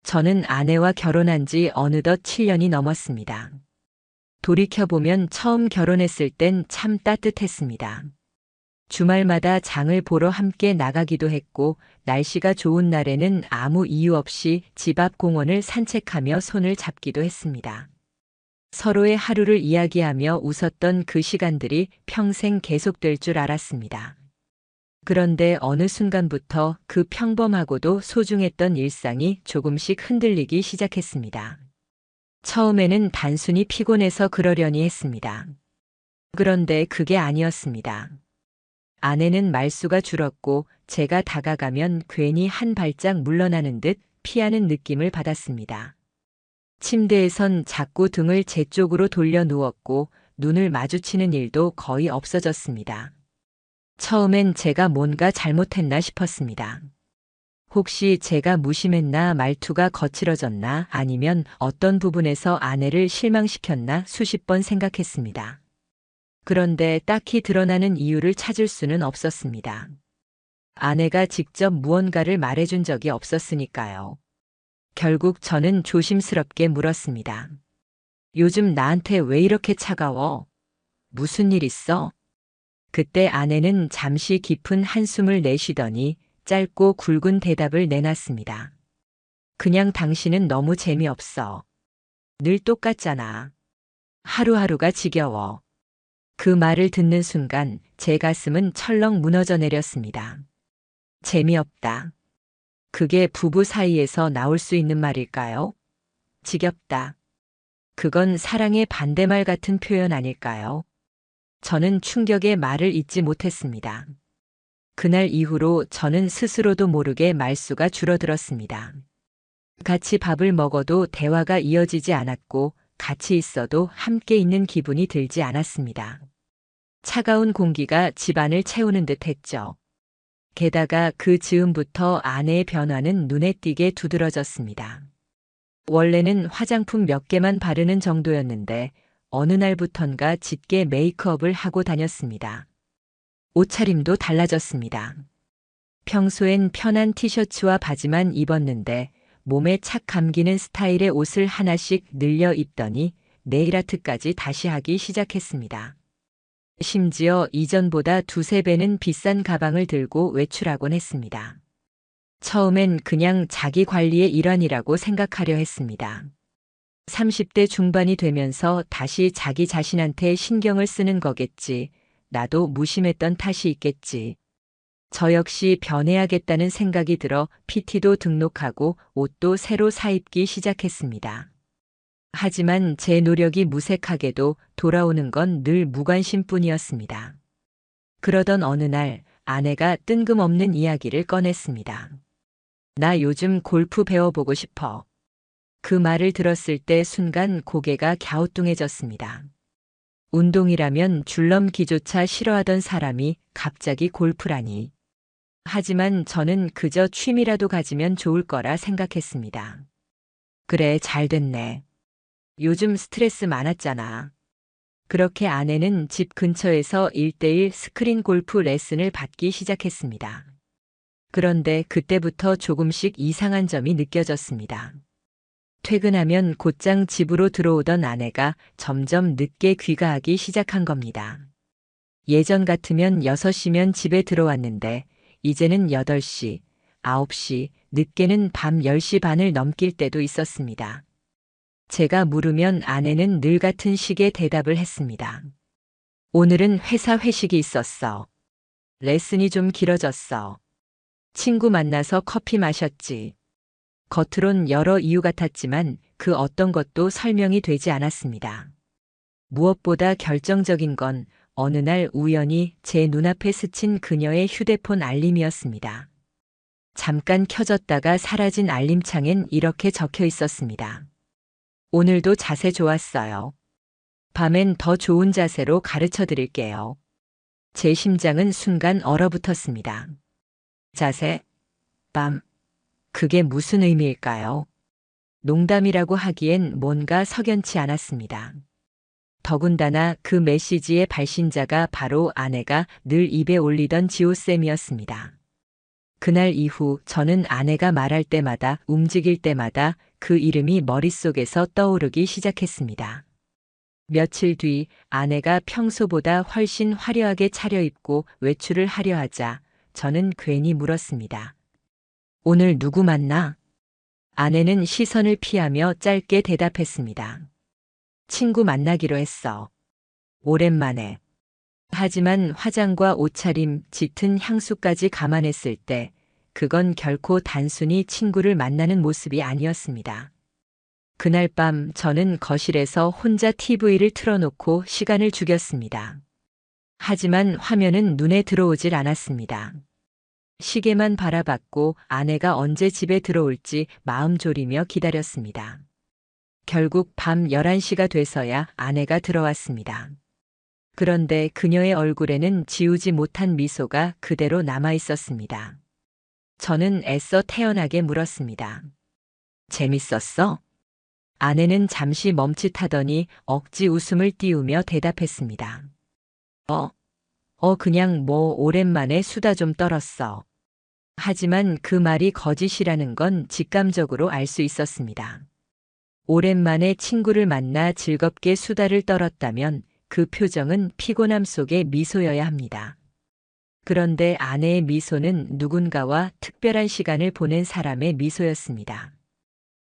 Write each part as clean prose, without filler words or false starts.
저는 아내와 결혼한 지 어느덧 7년이 넘었습니다. 돌이켜보면 처음 결혼했을 땐 참 따뜻했습니다. 주말마다 장을 보러 함께 나가기도 했고, 날씨가 좋은 날에는 아무 이유 없이 집 앞 공원을 산책하며 손을 잡기도 했습니다. 서로의 하루를 이야기하며 웃었던 그 시간들이 평생 계속될 줄 알았습니다. 그런데 어느 순간부터 그 평범하고도 소중했던 일상이 조금씩 흔들리기 시작했습니다. 처음에는 단순히 피곤해서 그러려니 했습니다. 그런데 그게 아니었습니다. 아내는 말수가 줄었고 제가 다가가면 괜히 한 발짝 물러나는 듯 피하는 느낌을 받았습니다. 침대에선 자꾸 등을 제 쪽으로 돌려 누웠고 눈을 마주치는 일도 거의 없어졌습니다. 처음엔 제가 뭔가 잘못했나 싶었습니다. 혹시 제가 무심했나, 말투가 거칠어졌나, 아니면 어떤 부분에서 아내를 실망시켰나 수십 번 생각했습니다. 그런데 딱히 드러나는 이유를 찾을 수는 없었습니다. 아내가 직접 무언가를 말해준 적이 없었으니까요. 결국 저는 조심스럽게 물었습니다. 요즘 나한테 왜 이렇게 차가워? 무슨 일 있어? 그때 아내는 잠시 깊은 한숨을 내쉬더니 짧고 굵은 대답을 내놨습니다. 그냥 당신은 너무 재미없어. 늘 똑같잖아. 하루하루가 지겨워. 그 말을 듣는 순간 제 가슴은 철렁 무너져 내렸습니다. 재미없다. 그게 부부 사이에서 나올 수 있는 말일까요? 지겹다. 그건 사랑의 반대말 같은 표현 아닐까요? 저는 충격의 말을 잇지 못했습니다. 그날 이후로 저는 스스로도 모르게 말수가 줄어들었습니다. 같이 밥을 먹어도 대화가 이어지지 않았고 같이 있어도 함께 있는 기분이 들지 않았습니다. 차가운 공기가 집안을 채우는 듯 했죠. 게다가 그 즈음부터 아내의 변화는 눈에 띄게 두드러졌습니다. 원래는 화장품 몇 개만 바르는 정도였는데 어느 날부턴가 짙게 메이크업을 하고 다녔습니다. 옷차림도 달라졌습니다. 평소엔 편한 티셔츠와 바지만 입었는데 몸에 착 감기는 스타일의 옷을 하나씩 늘려 입더니 네일아트까지 다시 하기 시작했습니다. 심지어 이전보다 두세 배는 비싼 가방을 들고 외출하곤 했습니다. 처음엔 그냥 자기 관리의 일환이라고 생각하려 했습니다. 30대 중반이 되면서 다시 자기 자신한테 신경을 쓰는 거겠지. 나도 무심했던 탓이 있겠지. 저 역시 변해야겠다는 생각이 들어 PT도 등록하고 옷도 새로 사입기 시작했습니다. 하지만 제 노력이 무색하게도 돌아오는 건 늘 무관심뿐이었습니다. 그러던 어느 날 아내가 뜬금없는 이야기를 꺼냈습니다. 나 요즘 골프 배워보고 싶어. 그 말을 들었을 때 순간 고개가 갸우뚱해졌습니다. 운동이라면 줄넘기조차 싫어하던 사람이 갑자기 골프라니. 하지만 저는 그저 취미라도 가지면 좋을 거라 생각했습니다. 그래, 잘 됐네. 요즘 스트레스 많았잖아. 그렇게 아내는 집 근처에서 1:1 스크린 골프 레슨을 받기 시작했습니다. 그런데 그때부터 조금씩 이상한 점이 느껴졌습니다. 퇴근하면 곧장 집으로 들어오던 아내가 점점 늦게 귀가하기 시작한 겁니다. 예전 같으면 6시면 집에 들어왔는데 이제는 8시, 9시, 늦게는 밤 10시 반을 넘길 때도 있었습니다. 제가 물으면 아내는 늘 같은 식의 대답을 했습니다. 오늘은 회사 회식이 있었어. 레슨이 좀 길어졌어. 친구 만나서 커피 마셨지. 겉으론 여러 이유 같았지만 그 어떤 것도 설명이 되지 않았습니다. 무엇보다 결정적인 건 어느 날 우연히 제 눈앞에 스친 그녀의 휴대폰 알림이었습니다. 잠깐 켜졌다가 사라진 알림창엔 이렇게 적혀 있었습니다. 오늘도 자세 좋았어요. 밤엔 더 좋은 자세로 가르쳐 드릴게요. 제 심장은 순간 얼어붙었습니다. 자세? 밤. 그게 무슨 의미일까요? 농담이라고 하기엔 뭔가 석연치 않았습니다. 더군다나 그 메시지의 발신자가 바로 아내가 늘 입에 올리던 지호쌤이었습니다. 그날 이후 저는 아내가 말할 때마다 움직일 때마다 그 이름이 머릿속에서 떠오르기 시작했습니다. 며칠 뒤 아내가 평소보다 훨씬 화려하게 차려입고 외출을 하려 하자 저는 괜히 물었습니다. 오늘 누구 만나? 아내는 시선을 피하며 짧게 대답했습니다. 친구 만나기로 했어. 오랜만에. 하지만 화장과 옷차림, 짙은 향수까지 감안했을 때 그건 결코 단순히 친구를 만나는 모습이 아니었습니다. 그날 밤 저는 거실에서 혼자 TV를 틀어놓고 시간을 죽였습니다. 하지만 화면은 눈에 들어오질 않았습니다. 시계만 바라봤고 아내가 언제 집에 들어올지 마음 졸이며 기다렸습니다. 결국 밤 11시가 돼서야 아내가 들어왔습니다. 그런데 그녀의 얼굴에는 지우지 못한 미소가 그대로 남아 있었습니다. 저는 애써 태연하게 물었습니다. 재밌었어? 아내는 잠시 멈칫하더니 억지 웃음을 띄우며 대답했습니다. 그냥 오랜만에 수다 좀 떨었어. 하지만 그 말이 거짓이라는 건 직감적으로 알 수 있었습니다. 오랜만에 친구를 만나 즐겁게 수다를 떨었다면 그 표정은 피곤함 속의 미소여야 합니다. 그런데 아내의 미소는 누군가와 특별한 시간을 보낸 사람의 미소였습니다.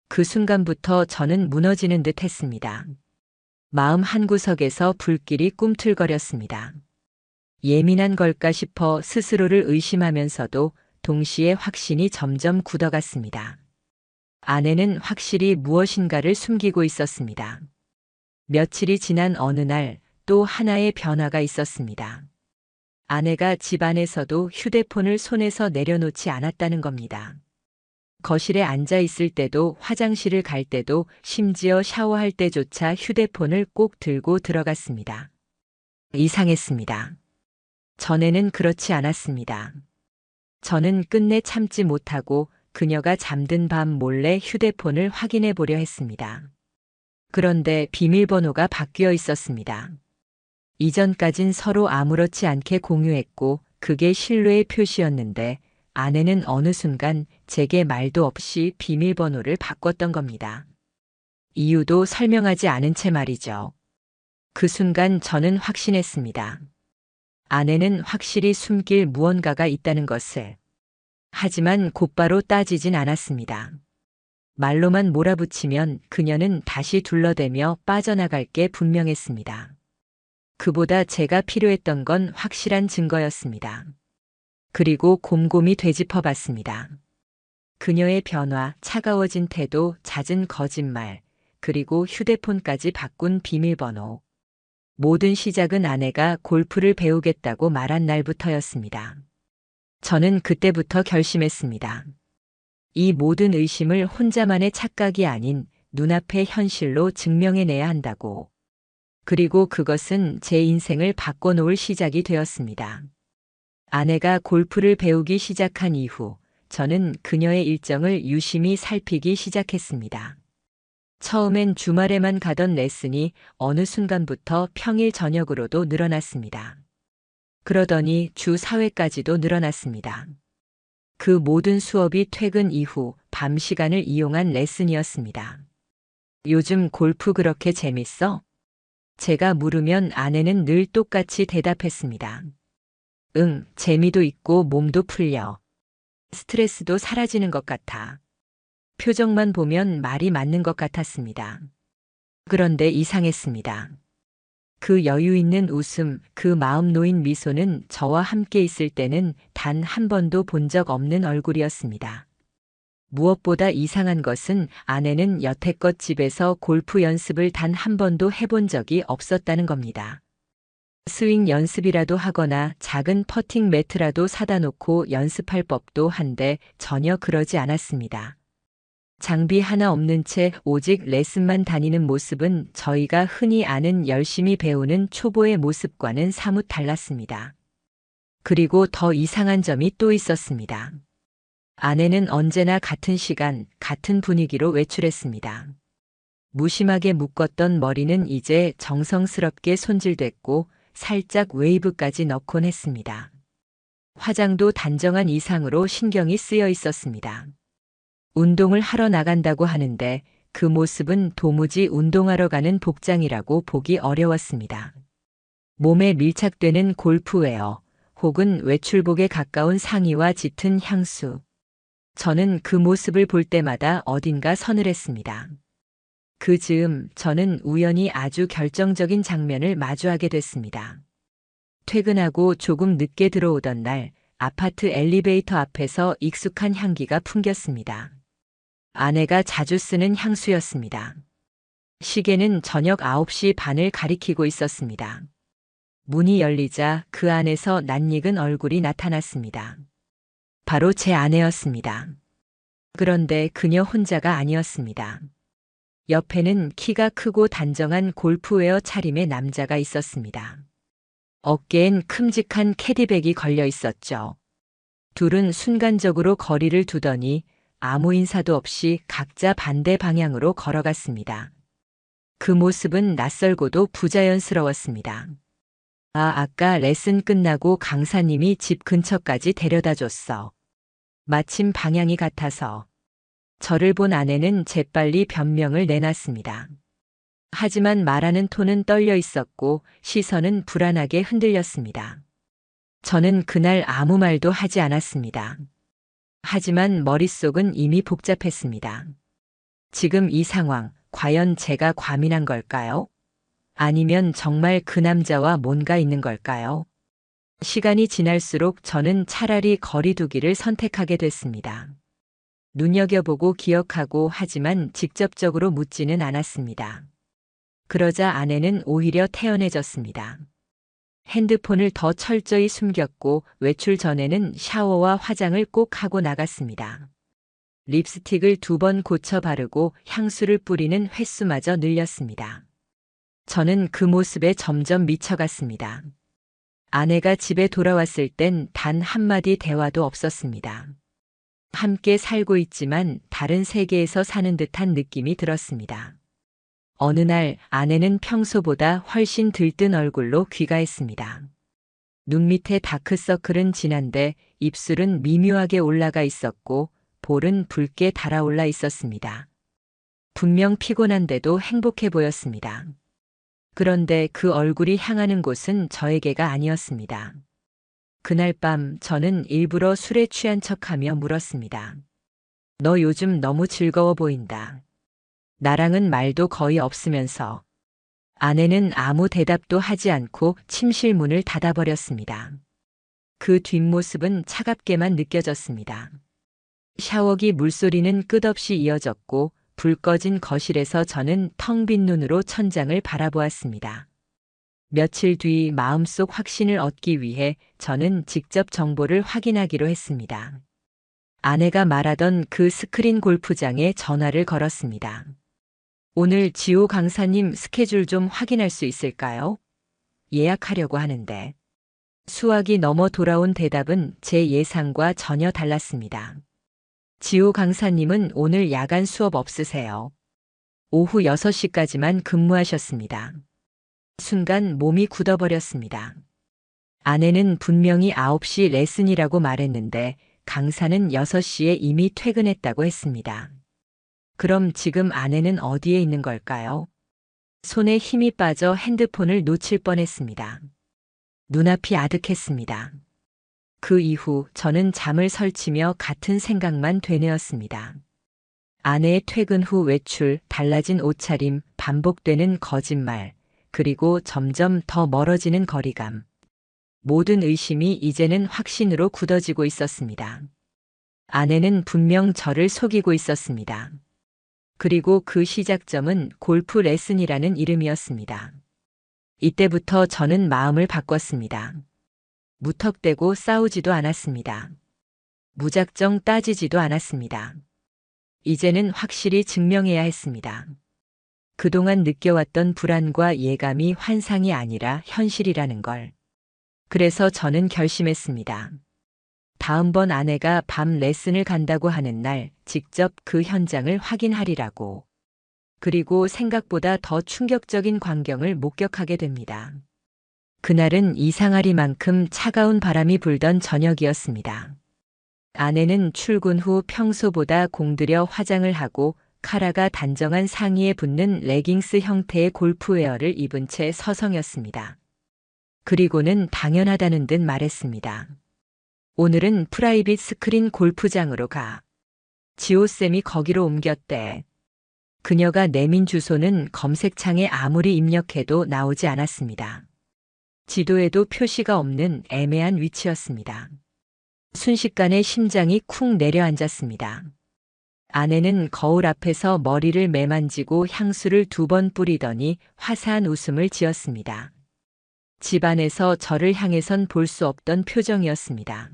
그 순간부터 저는 무너지는 듯 했습니다. 마음 한구석에서 불길이 꿈틀거렸습니다. 예민한 걸까 싶어 스스로를 의심하면서도 동시에 확신이 점점 굳어갔습니다. 아내는 확실히 무엇인가를 숨기고 있었습니다. 며칠이 지난 어느 날 또 하나의 변화가 있었습니다. 아내가 집 안에서도 휴대폰을 손에서 내려놓지 않았다는 겁니다. 거실에 앉아 있을 때도 화장실을 갈 때도 심지어 샤워할 때조차 휴대폰을 꼭 들고 들어갔습니다. 이상했습니다. 전에는 그렇지 않았습니다. 저는 끝내 참지 못하고 그녀가 잠든 밤 몰래 휴대폰을 확인해 보려 했습니다. 그런데 비밀번호가 바뀌어 있었습니다. 이전까진 서로 아무렇지 않게 공유했고 그게 신뢰의 표시였는데 아내는 어느 순간 제게 말도 없이 비밀번호를 바꿨던 겁니다. 이유도 설명하지 않은 채 말이죠. 그 순간 저는 확신했습니다. 아내는 확실히 숨길 무언가가 있다는 것을. 하지만 곧바로 따지진 않았습니다. 말로만 몰아붙이면 그녀는 다시 둘러대며 빠져나갈 게 분명했습니다. 그보다 제가 필요했던 건 확실한 증거였습니다. 그리고 곰곰이 되짚어봤습니다. 그녀의 변화, 차가워진 태도, 잦은 거짓말, 그리고 휴대폰까지 바꾼 비밀번호. 모든 시작은 아내가 골프를 배우겠다고 말한 날부터였습니다. 저는 그때부터 결심했습니다. 이 모든 의심을 혼자만의 착각이 아닌 눈앞의 현실로 증명해내야 한다고. 그리고 그것은 제 인생을 바꿔놓을 시작이 되었습니다. 아내가 골프를 배우기 시작한 이후 저는 그녀의 일정을 유심히 살피기 시작했습니다. 처음엔 주말에만 가던 레슨이 어느 순간부터 평일 저녁으로도 늘어났습니다. 그러더니 주 4회까지도 늘어났습니다. 그 모든 수업이 퇴근 이후 밤 시간을 이용한 레슨이었습니다. 요즘 골프 그렇게 재밌어? 제가 물으면 아내는 늘 똑같이 대답했습니다. 응, 재미도 있고 몸도 풀려. 스트레스도 사라지는 것 같아. 표정만 보면 말이 맞는 것 같았습니다. 그런데 이상했습니다. 그 여유 있는 웃음, 그 마음 놓인 미소는 저와 함께 있을 때는 단 한 번도 본 적 없는 얼굴이었습니다. 무엇보다 이상한 것은 아내는 여태껏 집에서 골프 연습을 단 한 번도 해본 적이 없었다는 겁니다. 스윙 연습이라도 하거나 작은 퍼팅 매트라도 사다 놓고 연습할 법도 한데 전혀 그러지 않았습니다. 장비 하나 없는 채 오직 레슨만 다니는 모습은 저희가 흔히 아는 열심히 배우는 초보의 모습과는 사뭇 달랐습니다. 그리고 더 이상한 점이 또 있었습니다. 아내는 언제나 같은 시간, 같은 분위기로 외출했습니다. 무심하게 묶었던 머리는 이제 정성스럽게 손질됐고 살짝 웨이브까지 넣곤 했습니다. 화장도 단정한 이상으로 신경이 쓰여 있었습니다. 운동을 하러 나간다고 하는데 그 모습은 도무지 운동하러 가는 복장이라고 보기 어려웠습니다. 몸에 밀착되는 골프웨어 혹은 외출복에 가까운 상의와 짙은 향수. 저는 그 모습을 볼 때마다 어딘가 서늘했습니다. 그 즈음 저는 우연히 아주 결정적인 장면을 마주하게 됐습니다. 퇴근하고 조금 늦게 들어오던 날 아파트 엘리베이터 앞에서 익숙한 향기가 풍겼습니다. 아내가 자주 쓰는 향수였습니다. 시계는 저녁 9시 반을 가리키고 있었습니다. 문이 열리자 그 안에서 낯익은 얼굴이 나타났습니다. 바로 제 아내였습니다. 그런데 그녀 혼자가 아니었습니다. 옆에는 키가 크고 단정한 골프웨어 차림의 남자가 있었습니다. 어깨엔 큼직한 캐디백이 걸려 있었죠. 둘은 순간적으로 거리를 두더니 아무 인사도 없이 각자 반대 방향으로 걸어갔습니다. 그 모습은 낯설고도 부자연스러웠습니다. 아까 레슨 끝나고 강사님이 집 근처까지 데려다 줬어. 마침 방향이 같아서. 저를 본 아내는 재빨리 변명을 내놨습니다. 하지만 말하는 톤은 떨려 있었고 시선은 불안하게 흔들렸습니다. 저는 그날 아무 말도 하지 않았습니다. 하지만 머릿속은 이미 복잡했습니다. 지금 이 상황, 과연 제가 과민한 걸까요? 아니면 정말 그 남자와 뭔가 있는 걸까요? 시간이 지날수록 저는 차라리 거리두기를 선택하게 됐습니다. 눈여겨보고 기억하고 하지만 직접적으로 묻지는 않았습니다. 그러자 아내는 오히려 태연해졌습니다. 핸드폰을 더 철저히 숨겼고 외출 전에는 샤워와 화장을 꼭 하고 나갔습니다. 립스틱을 2번 고쳐 바르고 향수를 뿌리는 횟수마저 늘렸습니다. 저는 그 모습에 점점 미쳐갔습니다. 아내가 집에 돌아왔을 땐 단 한마디 대화도 없었습니다. 함께 살고 있지만 다른 세계에서 사는 듯한 느낌이 들었습니다. 어느 날 아내는 평소보다 훨씬 들뜬 얼굴로 귀가했습니다. 눈 밑에 다크서클은 진한데 입술은 미묘하게 올라가 있었고 볼은 붉게 달아올라 있었습니다. 분명 피곤한데도 행복해 보였습니다. 그런데 그 얼굴이 향하는 곳은 저에게가 아니었습니다. 그날 밤 저는 일부러 술에 취한 척하며 물었습니다. 너 요즘 너무 즐거워 보인다. 나랑은 말도 거의 없으면서. 아내는 아무 대답도 하지 않고 침실 문을 닫아버렸습니다. 그 뒷모습은 차갑게만 느껴졌습니다. 샤워기 물소리는 끝없이 이어졌고 불 꺼진 거실에서 저는 텅 빈 눈으로 천장을 바라보았습니다. 며칠 뒤 마음속 확신을 얻기 위해 저는 직접 정보를 확인하기로 했습니다. 아내가 말하던 그 스크린 골프장에 전화를 걸었습니다. 오늘 지호 강사님 스케줄 좀 확인할 수 있을까요? 예약하려고 하는데. 수학이 넘어 돌아온 대답은 제 예상과 전혀 달랐습니다. 지호 강사님은 오늘 야간 수업 없으세요. 오후 6시까지만 근무하셨습니다. 순간 몸이 굳어버렸습니다. 아내는 분명히 9시 레슨이라고 말했는데 강사는 6시에 이미 퇴근했다고 했습니다. 그럼 지금 아내는 어디에 있는 걸까요? 손에 힘이 빠져 핸드폰을 놓칠 뻔했습니다. 눈앞이 아득했습니다. 그 이후 저는 잠을 설치며 같은 생각만 되뇌었습니다. 아내의 퇴근 후 외출, 달라진 옷차림, 반복되는 거짓말, 그리고 점점 더 멀어지는 거리감. 모든 의심이 이제는 확신으로 굳어지고 있었습니다. 아내는 분명 저를 속이고 있었습니다. 그리고 그 시작점은 골프 레슨이라는 이름이었습니다. 이때부터 저는 마음을 바꿨습니다. 무턱대고 싸우지도 않았습니다. 무작정 따지지도 않았습니다. 이제는 확실히 증명해야 했습니다. 그동안 느껴왔던 불안과 예감이 환상이 아니라 현실이라는 걸. 그래서 저는 결심했습니다. 다음번 아내가 밤 레슨을 간다고 하는 날 직접 그 현장을 확인하리라고. 그리고 생각보다 더 충격적인 광경을 목격하게 됩니다. 그날은 이상하리만큼 차가운 바람이 불던 저녁이었습니다. 아내는 출근 후 평소보다 공들여 화장을 하고 카라가 단정한 상의에 붙는 레깅스 형태의 골프웨어를 입은 채 서성였습니다. 그리고는 당연하다는 듯 말했습니다. 오늘은 프라이빗 스크린 골프장으로 가. 지호쌤이 거기로 옮겼대. 그녀가 내민 주소는 검색창에 아무리 입력해도 나오지 않았습니다. 지도에도 표시가 없는 애매한 위치였습니다. 순식간에 심장이 쿵 내려앉았습니다. 아내는 거울 앞에서 머리를 매만지고 향수를 2번 뿌리더니 화사한 웃음을 지었습니다. 집안에서 저를 향해선 볼 수 없던 표정이었습니다.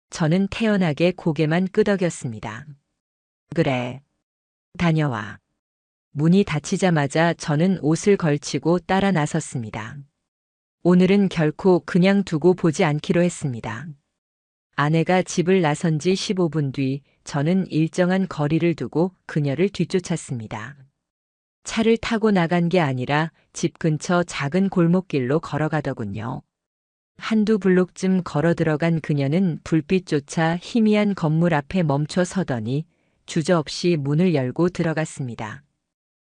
저는 태연하게 고개만 끄덕였습니다. 그래. 다녀와. 문이 닫히자마자 저는 옷을 걸치고 따라 나섰습니다. 오늘은 결코 그냥 두고 보지 않기로 했습니다. 아내가 집을 나선 지 15분 뒤 저는 일정한 거리를 두고 그녀를 뒤쫓았습니다. 차를 타고 나간 게 아니라 집 근처 작은 골목길로 걸어가더군요. 한두 블록쯤 걸어 들어간 그녀는 불빛조차 희미한 건물 앞에 멈춰 서더니 주저없이 문을 열고 들어갔습니다.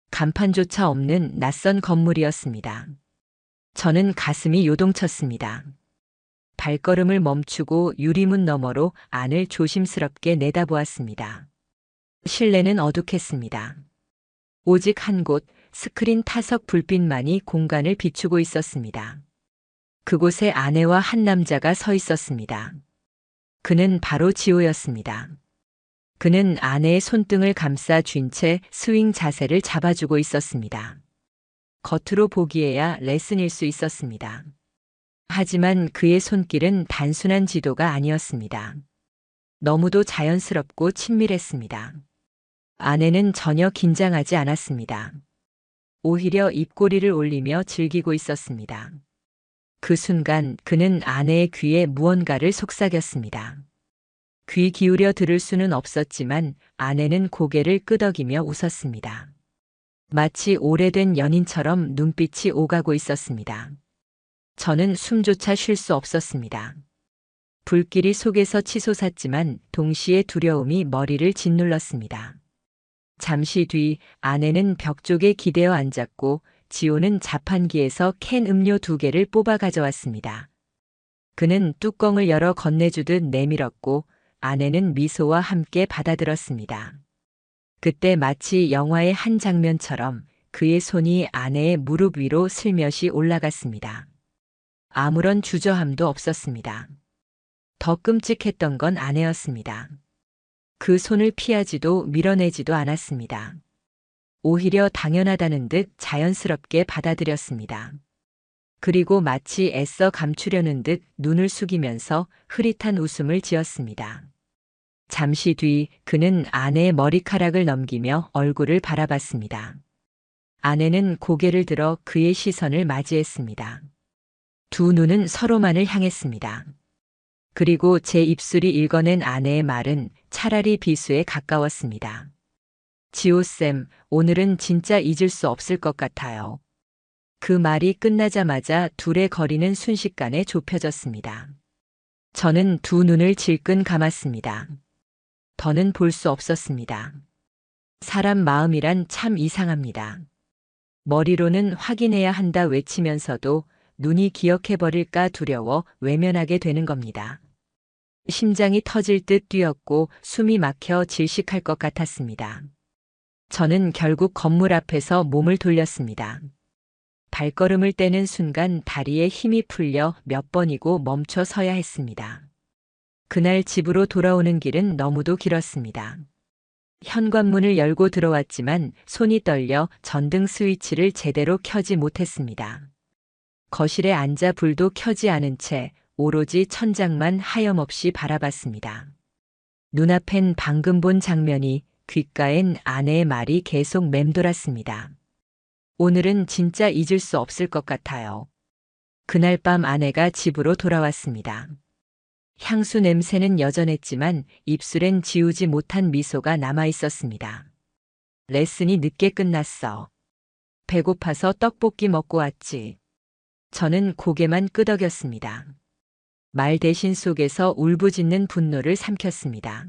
간판조차 없는 낯선 건물이었습니다. 저는 가슴이 요동쳤습니다. 발걸음을 멈추고 유리문 너머로 안을 조심스럽게 내다보았습니다. 실내는 어둑했습니다. 오직 한 곳 스크린 타석 불빛만이 공간을 비추고 있었습니다. 그곳에 아내와 한 남자가 서 있었습니다. 그는 바로 지호였습니다. 그는 아내의 손등을 감싸 쥔 채 스윙 자세를 잡아주고 있었습니다. 겉으로 보기에야 레슨일 수 있었습니다. 하지만 그의 손길은 단순한 지도가 아니었습니다. 너무도 자연스럽고 친밀했습니다. 아내는 전혀 긴장하지 않았습니다. 오히려 입꼬리를 올리며 즐기고 있었습니다. 그 순간 그는 아내의 귀에 무언가를 속삭였습니다. 귀 기울여 들을 수는 없었지만 아내는 고개를 끄덕이며 웃었습니다. 마치 오래된 연인처럼 눈빛이 오가고 있었습니다. 저는 숨조차 쉴 수 없었습니다. 불길이 속에서 치솟았지만 동시에 두려움이 머리를 짓눌렀습니다. 잠시 뒤 아내는 벽 쪽에 기대어 앉았고 지호는 자판기에서 캔 음료 2개를 뽑아 가져왔습니다. 그는 뚜껑을 열어 건네주듯 내밀었고 아내는 미소와 함께 받아들었습니다. 그때 마치 영화의 한 장면처럼 그의 손이 아내의 무릎 위로 슬며시 올라갔습니다. 아무런 주저함도 없었습니다. 더 끔찍했던 건 아내였습니다. 그 손을 피하지도 밀어내지도 않았습니다. 오히려 당연하다는 듯 자연스럽게 받아들였습니다. 그리고 마치 애써 감추려는 듯 눈을 숙이면서 흐릿한 웃음을 지었습니다. 잠시 뒤 그는 아내의 머리카락을 넘기며 얼굴을 바라봤습니다. 아내는 고개를 들어 그의 시선을 맞이했습니다. 두 눈은 서로만을 향했습니다. 그리고 제 입술이 읽어낸 아내의 말은 차라리 비수에 가까웠습니다. 지호쌤, 오늘은 진짜 잊을 수 없을 것 같아요. 그 말이 끝나자마자 둘의 거리는 순식간에 좁혀졌습니다. 저는 두 눈을 질끈 감았습니다. 더는 볼 수 없었습니다. 사람 마음이란 참 이상합니다. 머리로는 확인해야 한다 외치면서도 눈이 기억해버릴까 두려워 외면하게 되는 겁니다. 심장이 터질 듯 뛰었고 숨이 막혀 질식할 것 같았습니다. 저는 결국 건물 앞에서 몸을 돌렸습니다. 발걸음을 떼는 순간 다리에 힘이 풀려 몇 번이고 멈춰 서야 했습니다. 그날 집으로 돌아오는 길은 너무도 길었습니다. 현관문을 열고 들어왔지만 손이 떨려 전등 스위치를 제대로 켜지 못했습니다. 거실에 앉아 불도 켜지 않은 채 오로지 천장만 하염없이 바라봤습니다. 눈앞엔 방금 본 장면이, 귓가엔 아내의 말이 계속 맴돌았습니다. 오늘은 진짜 잊을 수 없을 것 같아요. 그날 밤 아내가 집으로 돌아왔습니다. 향수 냄새는 여전했지만 입술엔 지우지 못한 미소가 남아 있었습니다. 레슨이 늦게 끝났어. 배고파서 떡볶이 먹고 왔지. 저는 고개만 끄덕였습니다. 말 대신 속에서 울부짖는 분노를 삼켰습니다.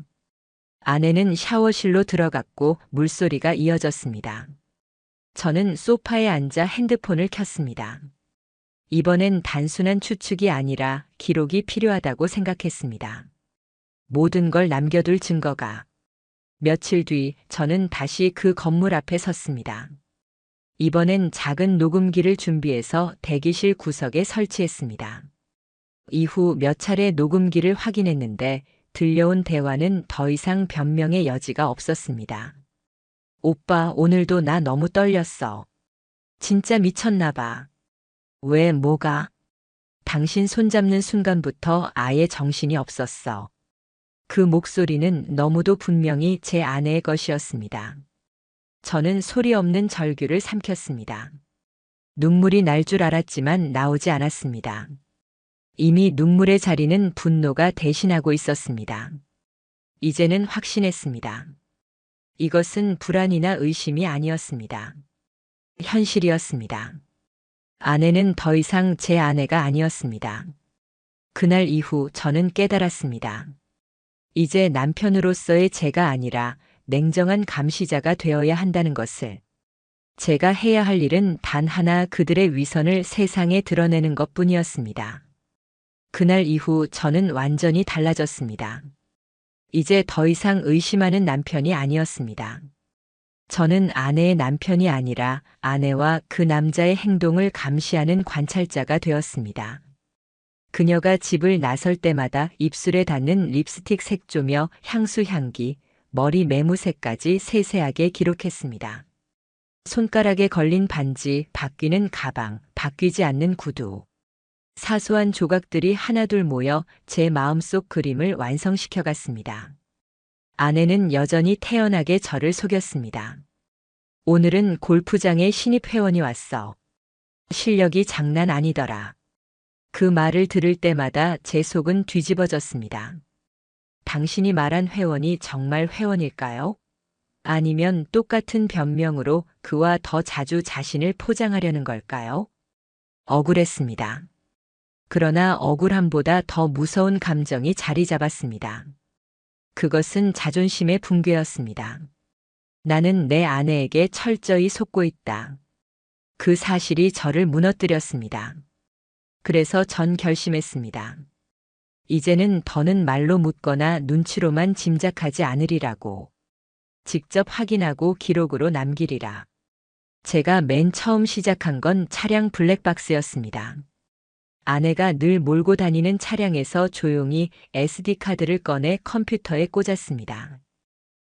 아내는 샤워실로 들어갔고 물소리가 이어졌습니다. 저는 소파에 앉아 핸드폰을 켰습니다. 이번엔 단순한 추측이 아니라 기록이 필요하다고 생각했습니다. 모든 걸 남겨둘 증거가. 며칠 뒤 저는 다시 그 건물 앞에 섰습니다. 이번엔 작은 녹음기를 준비해서 대기실 구석에 설치했습니다. 이후 몇 차례 녹음기를 확인했는데 들려온 대화는 더 이상 변명의 여지가 없었습니다. 오빠, 오늘도 나 너무 떨렸어. 진짜 미쳤나 봐. 왜, 뭐가? 당신 손잡는 순간부터 아예 정신이 없었어. 그 목소리는 너무도 분명히 제 아내의 것이었습니다. 저는 소리 없는 절규를 삼켰습니다. 눈물이 날 줄 알았지만 나오지 않았습니다. 이미 눈물의 자리는 분노가 대신하고 있었습니다. 이제는 확신했습니다. 이것은 불안이나 의심이 아니었습니다. 현실이었습니다. 아내는 더 이상 제 아내가 아니었습니다. 그날 이후 저는 깨달았습니다. 이제 남편으로서의 제가 아니라 냉정한 감시자가 되어야 한다는 것을. 제가 해야 할 일은 단 하나, 그들의 위선을 세상에 드러내는 것뿐이었습니다. 그날 이후 저는 완전히 달라졌습니다. 이제 더 이상 의심하는 남편이 아니었습니다. 저는 아내의 남편이 아니라 아내와 그 남자의 행동을 감시하는 관찰자가 되었습니다. 그녀가 집을 나설 때마다 입술에 닿는 립스틱 색조며 향수 향기, 머리 매무새까지 세세하게 기록했습니다. 손가락에 걸린 반지, 바뀌는 가방, 바뀌지 않는 구두. 사소한 조각들이 하나둘 모여 제 마음속 그림을 완성시켜 갔습니다. 아내는 여전히 태연하게 저를 속였습니다. 오늘은 골프장에 신입 회원이 왔어. 실력이 장난 아니더라. 그 말을 들을 때마다 제 속은 뒤집어졌습니다. 당신이 말한 회원이 정말 회원일까요? 아니면 똑같은 변명으로 그와 더 자주 자신을 포장하려는 걸까요? 억울했습니다. 그러나 억울함보다 더 무서운 감정이 자리 잡았습니다. 그것은 자존심의 붕괴였습니다. 나는 내 아내에게 철저히 속고 있다. 그 사실이 저를 무너뜨렸습니다. 그래서 전 결심했습니다. 이제는 더는 말로 묻거나 눈치로만 짐작하지 않으리라고. 직접 확인하고 기록으로 남기리라. 제가 맨 처음 시작한 건 차량 블랙박스였습니다. 아내가 늘 몰고 다니는 차량에서 조용히 SD카드를 꺼내 컴퓨터에 꽂았습니다.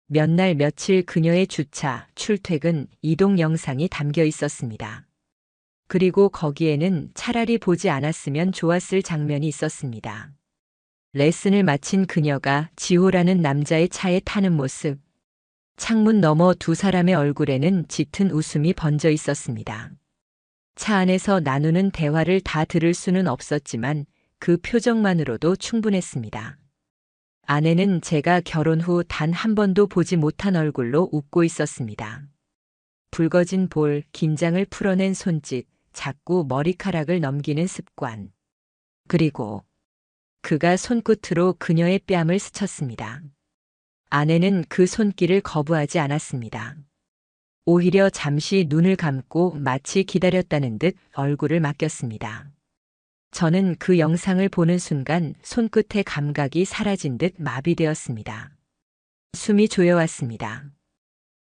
몇 날 며칠 그녀의 주차, 출퇴근, 이동 영상이 담겨 있었습니다. 그리고 거기에는 차라리 보지 않았으면 좋았을 장면이 있었습니다. 레슨을 마친 그녀가 지호라는 남자의 차에 타는 모습. 창문 너머 두 사람의 얼굴에는 짙은 웃음이 번져 있었습니다. 차 안에서 나누는 대화를 다 들을 수는 없었지만 그 표정만으로도 충분했습니다. 아내는 제가 결혼 후 단 한 번도 보지 못한 얼굴로 웃고 있었습니다. 붉어진 볼, 긴장을 풀어낸 손짓, 자꾸 머리카락을 넘기는 습관. 그리고 그가 손끝으로 그녀의 뺨을 스쳤습니다. 아내는 그 손길을 거부하지 않았습니다. 오히려 잠시 눈을 감고 마치 기다렸다는 듯 얼굴을 맡겼습니다. 저는 그 영상을 보는 순간 손끝의 감각이 사라진 듯 마비되었습니다. 숨이 조여왔습니다.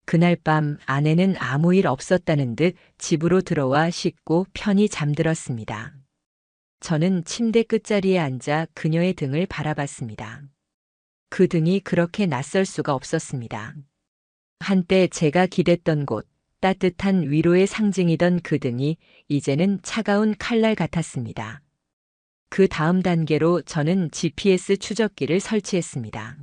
그날 밤 아내는 아무 일 없었다는 듯 집으로 들어와 씻고 편히 잠들었습니다. 저는 침대 끝자리에 앉아 그녀의 등을 바라봤습니다. 그 등이 그렇게 낯설 수가 없었습니다. 한때 제가 기댔던 곳, 따뜻한 위로의 상징이던 그 등이 이제는 차가운 칼날 같았습니다. 그 다음 단계로 저는 GPS 추적기를 설치했습니다.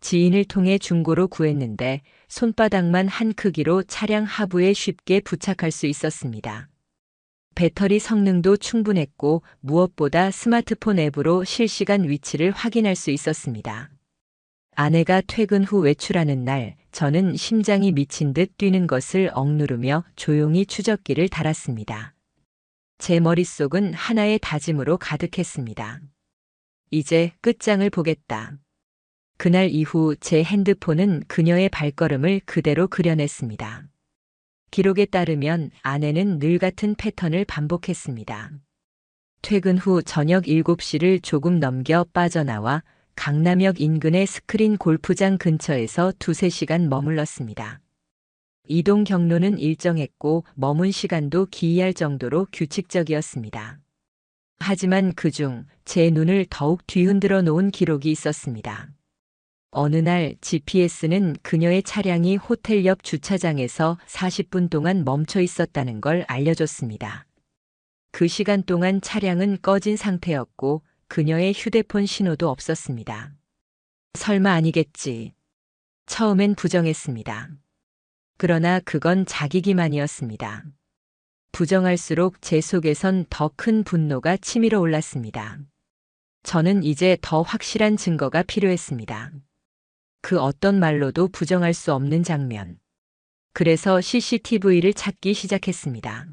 지인을 통해 중고로 구했는데 손바닥만 한 크기로 차량 하부에 쉽게 부착할 수 있었습니다. 배터리 성능도 충분했고 무엇보다 스마트폰 앱으로 실시간 위치를 확인할 수 있었습니다. 아내가 퇴근 후 외출하는 날, 저는 심장이 미친 듯 뛰는 것을 억누르며 조용히 추적기를 달았습니다. 제 머릿속은 하나의 다짐으로 가득했습니다. 이제 끝장을 보겠다. 그날 이후 제 핸드폰은 그녀의 발걸음을 그대로 그려냈습니다. 기록에 따르면 아내는 늘 같은 패턴을 반복했습니다. 퇴근 후 저녁 7시를 조금 넘겨 빠져나와 강남역 인근의 스크린 골프장 근처에서 2~3시간 머물렀습니다. 이동 경로는 일정했고 머문 시간도 기이할 정도로 규칙적이었습니다. 하지만 그중 제 눈을 더욱 뒤흔들어 놓은 기록이 있었습니다. 어느 날 GPS는 그녀의 차량이 호텔 옆 주차장에서 40분 동안 멈춰 있었다는 걸 알려줬습니다. 그 시간 동안 차량은 꺼진 상태였고 그녀의 휴대폰 신호도 없었습니다. 설마 아니겠지. 처음엔 부정했습니다. 그러나 그건 자기 기만이었습니다. 부정할수록 제 속에선 더 큰 분노가 치밀어 올랐습니다. 저는 이제 더 확실한 증거가 필요했습니다. 그 어떤 말로도 부정할 수 없는 장면. 그래서 CCTV를 찾기 시작했습니다.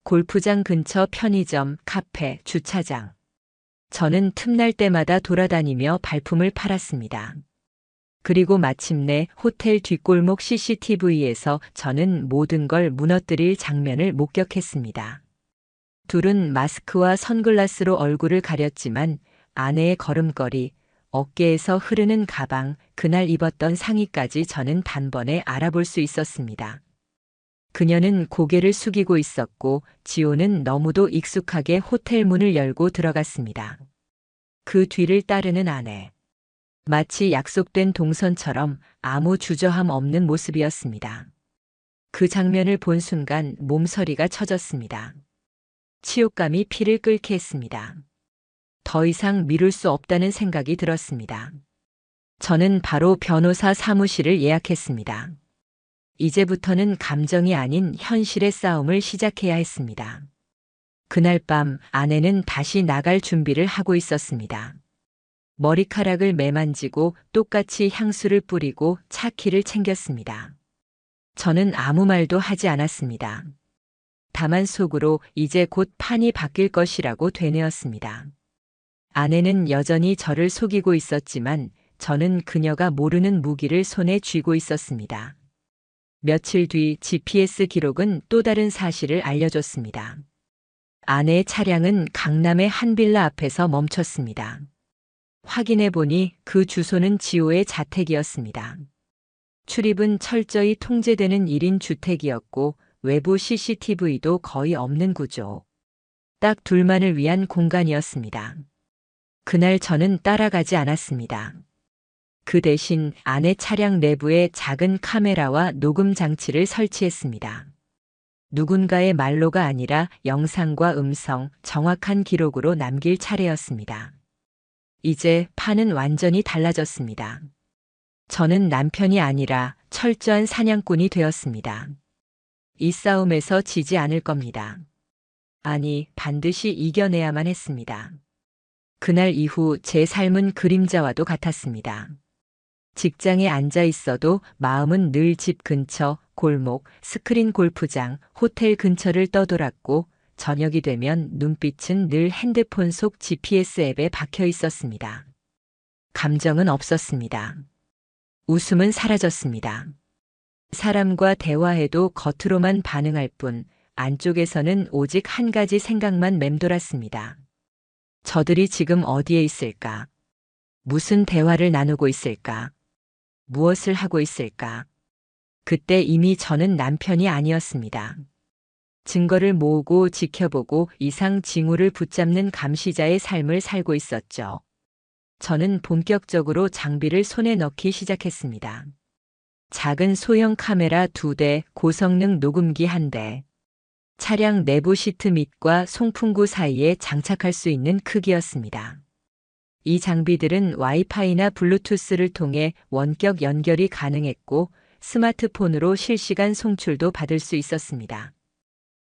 골프장 근처 편의점, 카페, 주차장. 저는 틈날 때마다 돌아다니며 발품을 팔았습니다. 그리고 마침내 호텔 뒷골목 CCTV에서 저는 모든 걸 무너뜨릴 장면을 목격했습니다. 둘은 마스크와 선글라스로 얼굴을 가렸지만 아내의 걸음걸이, 어깨에서 흐르는 가방, 그날 입었던 상의까지 저는 단번에 알아볼 수 있었습니다. 그녀는 고개를 숙이고 있었고 지호는 너무도 익숙하게 호텔 문을 열고 들어갔습니다. 그 뒤를 따르는 아내. 마치 약속된 동선처럼 아무 주저함 없는 모습이었습니다. 그 장면을 본 순간 몸서리가 쳐졌습니다. 치욕감이 피를 끓게 했습니다. 더 이상 미룰 수 없다는 생각이 들었습니다. 저는 바로 변호사 사무실을 예약했습니다. 이제부터는 감정이 아닌 현실의 싸움을 시작해야 했습니다. 그날 밤 아내는 다시 나갈 준비를 하고 있었습니다. 머리카락을 매만지고 똑같이 향수를 뿌리고 차 키를 챙겼습니다. 저는 아무 말도 하지 않았습니다. 다만 속으로 이제 곧 판이 바뀔 것이라고 되뇌었습니다. 아내는 여전히 저를 속이고 있었지만 저는 그녀가 모르는 무기를 손에 쥐고 있었습니다. 며칠 뒤 GPS 기록은 또 다른 사실을 알려줬습니다. 아내의 차량은 강남의 한 빌라 앞에서 멈췄습니다. 확인해 보니 그 주소는 지호의 자택이었습니다. 출입은 철저히 통제되는 1인 주택이었고 외부 CCTV도 거의 없는 구조. 딱 둘만을 위한 공간이었습니다. 그날 저는 따라가지 않았습니다. 그 대신 아내 차량 내부에 작은 카메라와 녹음 장치를 설치했습니다. 누군가의 말로가 아니라 영상과 음성, 정확한 기록으로 남길 차례였습니다. 이제 판은 완전히 달라졌습니다. 저는 남편이 아니라 철저한 사냥꾼이 되었습니다. 이 싸움에서 지지 않을 겁니다. 아니, 반드시 이겨내야만 했습니다. 그날 이후 제 삶은 그림자와도 같았습니다. 직장에 앉아 있어도 마음은 늘 집 근처, 골목, 스크린 골프장, 호텔 근처를 떠돌았고 저녁이 되면 눈빛은 늘 핸드폰 속 GPS 앱에 박혀 있었습니다. 감정은 없었습니다. 웃음은 사라졌습니다. 사람과 대화해도 겉으로만 반응할 뿐 안쪽에서는 오직 한 가지 생각만 맴돌았습니다. 저들이 지금 어디에 있을까? 무슨 대화를 나누고 있을까? 무엇을 하고 있을까? 그때 이미 저는 남편이 아니었습니다. 증거를 모으고 지켜보고 이상 징후를 붙잡는 감시자의 삶을 살고 있었죠. 저는 본격적으로 장비를 손에 넣기 시작했습니다. 작은 소형 카메라 2대, 고성능 녹음기 1대. 차량 내부 시트 밑과 송풍구 사이에 장착할 수 있는 크기였습니다. 이 장비들은 와이파이나 블루투스를 통해 원격 연결이 가능했고 스마트폰으로 실시간 송출도 받을 수 있었습니다.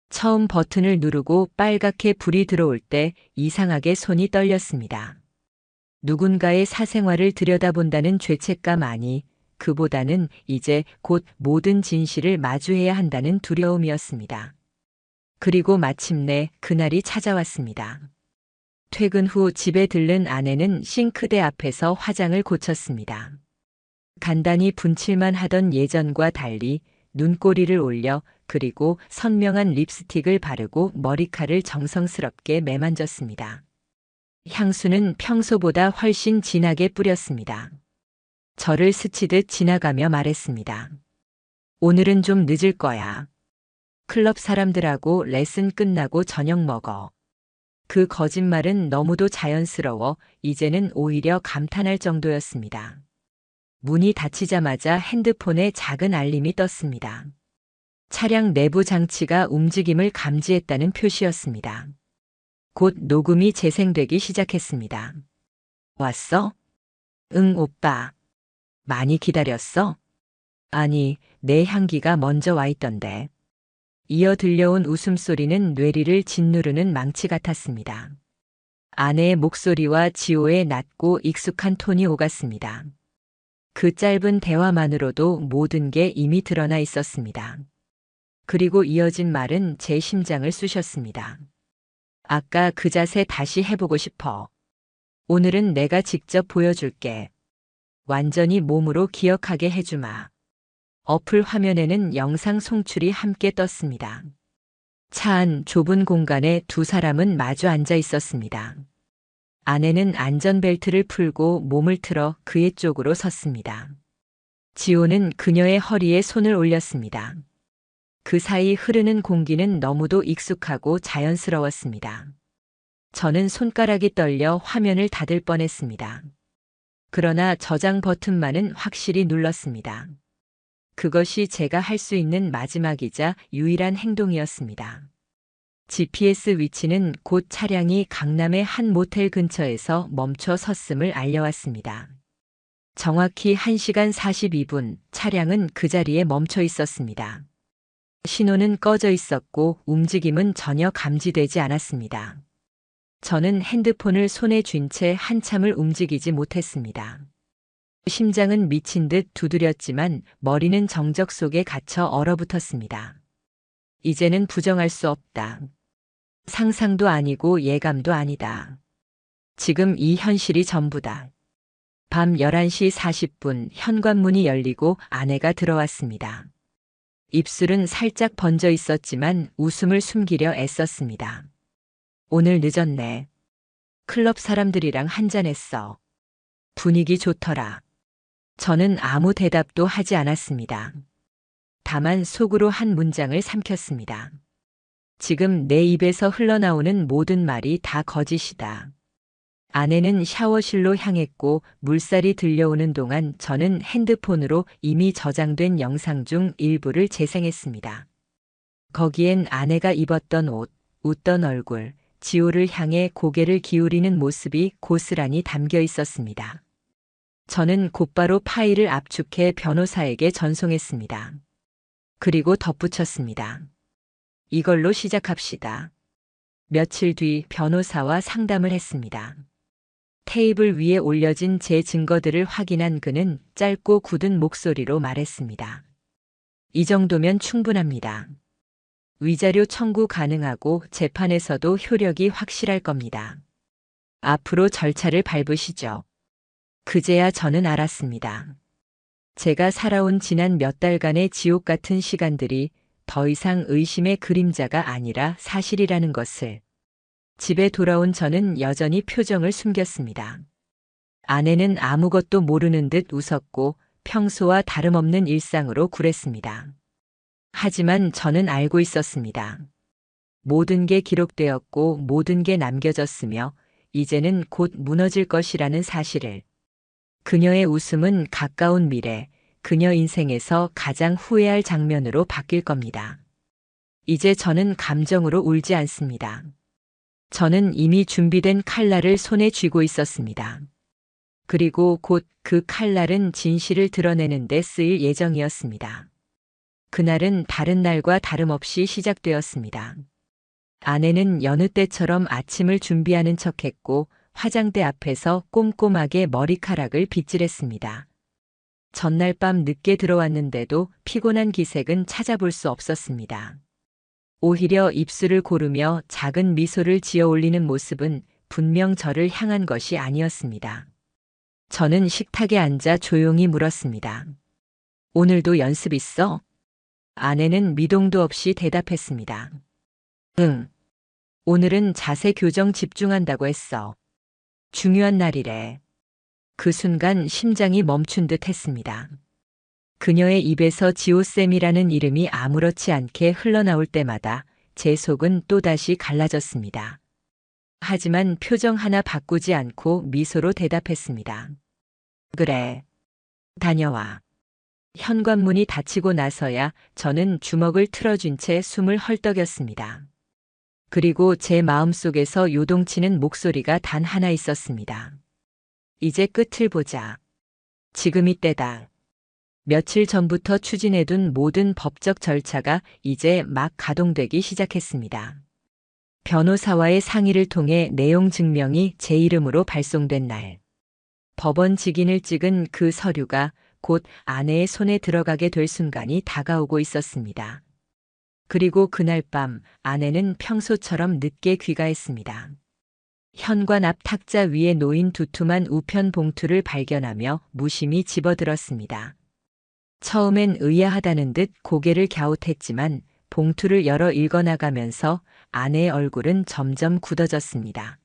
처음 버튼을 누르고 빨갛게 불이 들어올 때 이상하게 손이 떨렸습니다. 누군가의 사생활을 들여다본다는 죄책감 아니, 그보다는 이제 곧 모든 진실을 마주해야 한다는 두려움이었습니다. 그리고 마침내 그날이 찾아왔습니다. 퇴근 후 집에 들른 아내는 싱크대 앞에서 화장을 고쳤습니다. 간단히 분칠만 하던 예전과 달리 눈꼬리를 올려 그리고 선명한 립스틱을 바르고 머리카락을 정성스럽게 매만졌습니다. 향수는 평소보다 훨씬 진하게 뿌렸습니다. 저를 스치듯 지나가며 말했습니다. 오늘은 좀 늦을 거야. 클럽 사람들하고 레슨 끝나고 저녁 먹어. 그 거짓말은 너무도 자연스러워 이제는 오히려 감탄할 정도였습니다. 문이 닫히자마자 핸드폰에 작은 알림이 떴습니다. 차량 내부 장치가 움직임을 감지했다는 표시였습니다. 곧 녹음이 재생되기 시작했습니다. 왔어? 응, 오빠. 많이 기다렸어? 아니, 내 향기가 먼저 와 있던데. 이어 들려온 웃음소리는 뇌리를 짓누르는 망치 같았습니다. 아내의 목소리와 지호의 낮고 익숙한 톤이 오갔습니다. 그 짧은 대화만으로도 모든 게 이미 드러나 있었습니다. 그리고 이어진 말은 제 심장을 쑤셨습니다. 아까 그 자세 다시 해보고 싶어. 오늘은 내가 직접 보여줄게. 완전히 몸으로 기억하게 해주마. 어플 화면에는 영상 송출이 함께 떴습니다. 차 안 좁은 공간에 두 사람은 마주 앉아 있었습니다. 아내는 안전벨트를 풀고 몸을 틀어 그의 쪽으로 섰습니다. 지호는 그녀의 허리에 손을 올렸습니다. 그 사이 흐르는 공기는 너무도 익숙하고 자연스러웠습니다. 저는 손가락이 떨려 화면을 닫을 뻔했습니다. 그러나 저장 버튼만은 확실히 눌렀습니다. 그것이 제가 할 수 있는 마지막이자 유일한 행동이었습니다. GPS 위치는 곧 차량이 강남의 한 모텔 근처에서 멈춰 섰음을 알려왔습니다. 정확히 1시간 42분 차량은 그 자리에 멈춰 있었습니다. 신호는 꺼져 있었고 움직임은 전혀 감지되지 않았습니다. 저는 핸드폰을 손에 쥔 채 한참을 움직이지 못했습니다. 심장은 미친 듯 두드렸지만 머리는 정적 속에 갇혀 얼어붙었습니다. 이제는 부정할 수 없다. 상상도 아니고 예감도 아니다. 지금 이 현실이 전부다. 밤 11시 40분 현관문이 열리고 아내가 들어왔습니다. 입술은 살짝 번져 있었지만 웃음을 숨기려 애썼습니다. 오늘 늦었네. 클럽 사람들이랑 한잔했어. 분위기 좋더라. 저는 아무 대답도 하지 않았습니다. 다만 속으로 한 문장을 삼켰습니다. 지금 내 입에서 흘러나오는 모든 말이 다 거짓이다. 아내는 샤워실로 향했고 물살이 들려오는 동안 저는 핸드폰으로 이미 저장된 영상 중 일부를 재생했습니다. 거기엔 아내가 입었던 옷, 웃던 얼굴, 지호를 향해 고개를 기울이는 모습이 고스란히 담겨 있었습니다. 저는 곧바로 파일을 압축해 변호사에게 전송했습니다. 그리고 덧붙였습니다. 이걸로 시작합시다. 며칠 뒤 변호사와 상담을 했습니다. 테이블 위에 올려진 제 증거들을 확인한 그는 짧고 굳은 목소리로 말했습니다. 이 정도면 충분합니다. 위자료 청구 가능하고 재판에서도 효력이 확실할 겁니다. 앞으로 절차를 밟으시죠. 그제야 저는 알았습니다. 제가 살아온 지난 몇 달간의 지옥 같은 시간들이 더 이상 의심의 그림자가 아니라 사실이라는 것을. 집에 돌아온 저는 여전히 표정을 숨겼습니다. 아내는 아무것도 모르는 듯 웃었고 평소와 다름없는 일상으로 굴했습니다. 하지만 저는 알고 있었습니다. 모든 게 기록되었고 모든 게 남겨졌으며 이제는 곧 무너질 것이라는 사실을. 그녀의 웃음은 가까운 미래, 그녀 인생에서 가장 후회할 장면으로 바뀔 겁니다. 이제 저는 감정으로 울지 않습니다. 저는 이미 준비된 칼날을 손에 쥐고 있었습니다. 그리고 곧 그 칼날은 진실을 드러내는 데 쓰일 예정이었습니다. 그날은 다른 날과 다름없이 시작되었습니다. 아내는 여느 때처럼 아침을 준비하는 척했고 화장대 앞에서 꼼꼼하게 머리카락을 빗질했습니다. 전날 밤 늦게 들어왔는데도 피곤한 기색은 찾아볼 수 없었습니다. 오히려 입술을 고르며 작은 미소를 지어 올리는 모습은 분명 저를 향한 것이 아니었습니다. 저는 식탁에 앉아 조용히 물었습니다. 오늘도 연습 있어? 아내는 미동도 없이 대답했습니다. 응. 오늘은 자세 교정 집중한다고 했어. 중요한 날이래. 그 순간 심장이 멈춘 듯 했습니다. 그녀의 입에서 지호쌤이라는 이름이 아무렇지 않게 흘러나올 때마다 제 속은 또다시 갈라졌습니다. 하지만 표정 하나 바꾸지 않고 미소로 대답했습니다. 그래. 다녀와. 현관문이 닫히고 나서야 저는 주먹을 틀어준 채 숨을 헐떡였습니다. 그리고 제 마음속에서 요동치는 목소리가 단 하나 있었습니다. 이제 끝을 보자. 지금이 때다. 며칠 전부터 추진해둔 모든 법적 절차가 이제 막 가동되기 시작했습니다. 변호사와의 상의를 통해 내용 증명이 제 이름으로 발송된 날. 법원 직인을 찍은 그 서류가 곧 아내의 손에 들어가게 될 순간이 다가오고 있었습니다. 그리고 그날 밤 아내는 평소처럼 늦게 귀가했습니다. 현관 앞 탁자 위에 놓인 두툼한 우편 봉투를 발견하며 무심히 집어들었습니다. 처음엔 의아하다는 듯 고개를 갸웃했지만 봉투를 열어 읽어나가면서 아내의 얼굴은 점점 굳어졌습니다.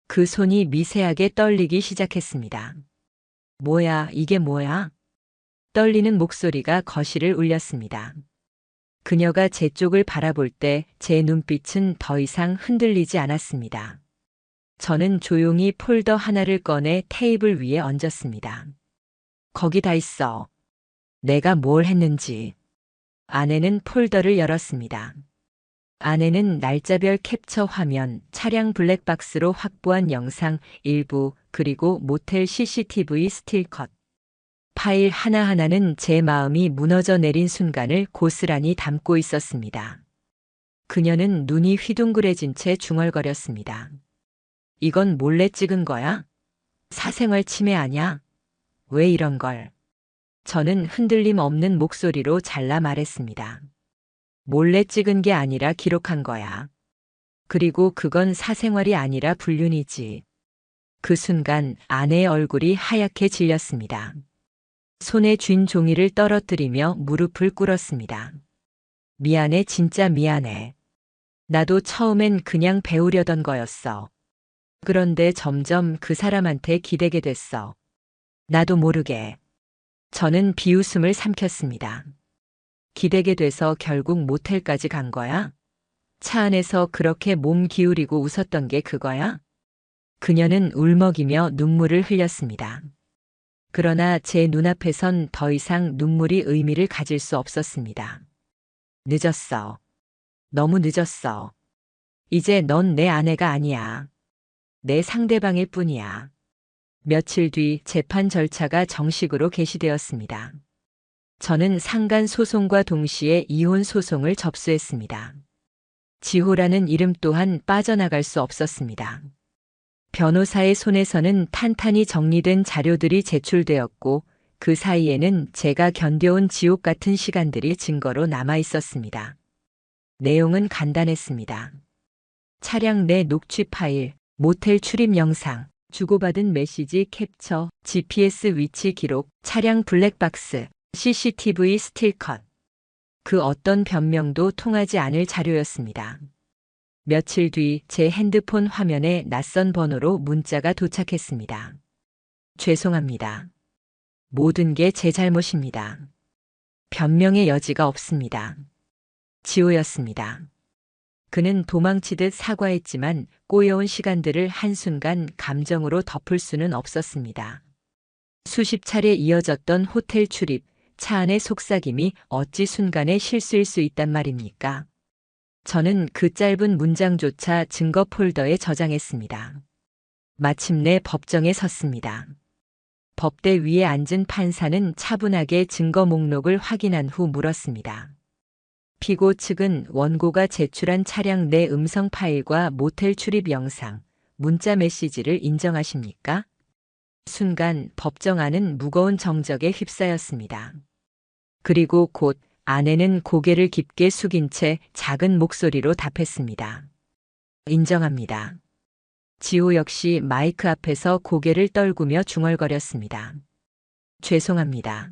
그 손이 미세하게 떨리기 시작했습니다. 뭐야, 이게 뭐야? 떨리는 목소리가 거실을 울렸습니다. 그녀가 제 쪽을 바라볼 때 제 눈빛은 더 이상 흔들리지 않았습니다. 저는 조용히 폴더 하나를 꺼내 테이블 위에 얹었습니다. 거기 다 있어. 내가 뭘 했는지. 아내는 폴더를 열었습니다. 아내는 날짜별 캡처 화면, 차량 블랙박스로 확보한 영상 일부, 그리고 모텔 CCTV 스틸컷. 파일 하나하나는 제 마음이 무너져 내린 순간을 고스란히 담고 있었습니다. 그녀는 눈이 휘둥그레진 채 중얼거렸습니다. 이건 몰래 찍은 거야? 사생활 침해 아냐? 왜 이런 걸? 저는 흔들림 없는 목소리로 잘라 말했습니다. 몰래 찍은 게 아니라 기록한 거야. 그리고 그건 사생활이 아니라 불륜이지. 그 순간 아내의 얼굴이 하얗게 질렸습니다. 손에 쥔 종이를 떨어뜨리며 무릎을 꿇었습니다. 미안해, 진짜 미안해. 나도 처음엔 그냥 배우려던 거였어. 그런데 점점 그 사람한테 기대게 됐어. 나도 모르게. 저는 비웃음을 삼켰습니다. 기대게 돼서 결국 모텔까지 간 거야? 차 안에서 그렇게 몸 기울이고 웃었던 게 그거야? 그녀는 울먹이며 눈물을 흘렸습니다. 그러나 제 눈앞에선 더 이상 눈물이 의미를 가질 수 없었습니다. 늦었어. 너무 늦었어. 이제 넌 내 아내가 아니야. 내 상대방일 뿐이야. 며칠 뒤 재판 절차가 정식으로 개시되었습니다. 저는 상간 소송과 동시에 이혼 소송을 접수했습니다. 지호라는 이름 또한 빠져나갈 수 없었습니다. 변호사의 손에서는 탄탄히 정리된 자료들이 제출되었고 그 사이에는 제가 견뎌온 지옥 같은 시간들이 증거로 남아 있었습니다. 내용은 간단했습니다. 차량 내 녹취 파일, 모텔 출입 영상, 주고받은 메시지 캡처, GPS 위치 기록, 차량 블랙박스, CCTV 스틸컷. 그 어떤 변명도 통하지 않을 자료였습니다. 며칠 뒤 제 핸드폰 화면에 낯선 번호로 문자가 도착했습니다. 죄송합니다. 모든 게 제 잘못입니다. 변명의 여지가 없습니다. 지호였습니다. 그는 도망치듯 사과했지만 꼬여온 시간들을 한순간 감정으로 덮을 수는 없었습니다. 수십 차례 이어졌던 호텔 출입, 차 안의 속삭임이 어찌 순간의 실수일 수 있단 말입니까? 저는 그 짧은 문장조차 증거 폴더에 저장했습니다. 마침내 법정에 섰습니다. 법대 위에 앉은 판사는 차분하게 증거 목록을 확인한 후 물었습니다. 피고 측은 원고가 제출한 차량 내 음성 파일과 모텔 출입 영상, 문자 메시지를 인정하십니까? 순간 법정 안은 무거운 정적에 휩싸였습니다. 그리고 곧 아내는 고개를 깊게 숙인 채 작은 목소리로 답했습니다. 인정합니다. 지호 역시 마이크 앞에서 고개를 떨구며 중얼거렸습니다. 죄송합니다.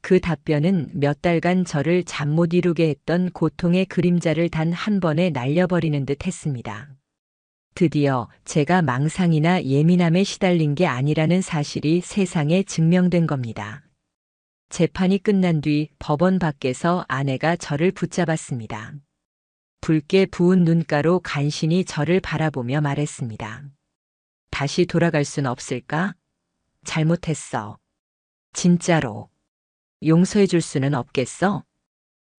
그 답변은 몇 달간 저를 잠 못 이루게 했던 고통의 그림자를 단 한 번에 날려버리는 듯 했습니다. 드디어 제가 망상이나 예민함에 시달린 게 아니라는 사실이 세상에 증명된 겁니다. 재판이 끝난 뒤 법원 밖에서 아내가 저를 붙잡았습니다. 붉게 부은 눈가로 간신히 저를 바라보며 말했습니다. 다시 돌아갈 순 없을까? 잘못했어. 진짜로. 용서해 줄 수는 없겠어?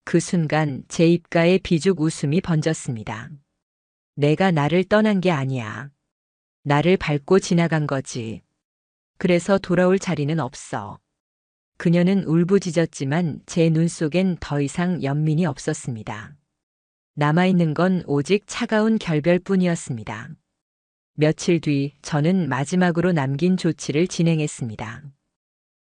그 순간 제 입가에 비죽 웃음이 번졌습니다. 내가 나를 떠난 게 아니야. 나를 밟고 지나간 거지. 그래서 돌아올 자리는 없어. 그녀는 울부짖었지만 제 눈 속엔 더 이상 연민이 없었습니다. 남아있는 건 오직 차가운 결별뿐이었습니다. 며칠 뒤 저는 마지막으로 남긴 조치를 진행했습니다.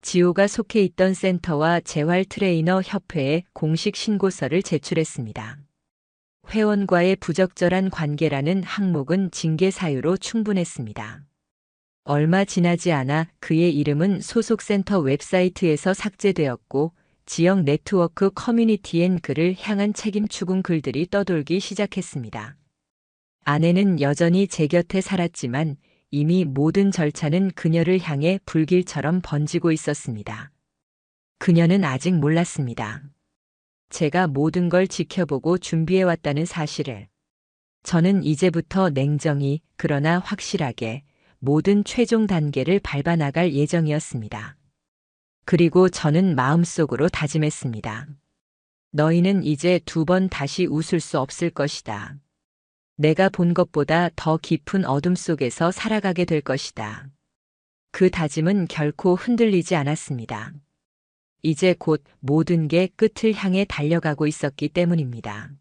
지호가 속해 있던 센터와 재활 트레이너 협회에 공식 신고서를 제출했습니다. 회원과의 부적절한 관계라는 항목은 징계 사유로 충분했습니다. 얼마 지나지 않아 그의 이름은 소속 센터 웹사이트에서 삭제되었고 지역 네트워크 커뮤니티엔 그를 향한 책임 추궁 글들이 떠돌기 시작했습니다. 아내는 여전히 제 곁에 살았지만 이미 모든 절차는 그녀를 향해 불길처럼 번지고 있었습니다. 그녀는 아직 몰랐습니다. 제가 모든 걸 지켜보고 준비해왔다는 사실을. 저는 이제부터 냉정히 그러나 확실하게 모든 최종 단계를 밟아나갈 예정이었습니다. 그리고 저는 마음속으로 다짐했습니다. 너희는 이제 두 번 다시 웃을 수 없을 것이다. 내가 본 것보다 더 깊은 어둠 속에서 살아가게 될 것이다. 그 다짐은 결코 흔들리지 않았습니다. 이제 곧 모든 게 끝을 향해 달려가고 있었기 때문입니다.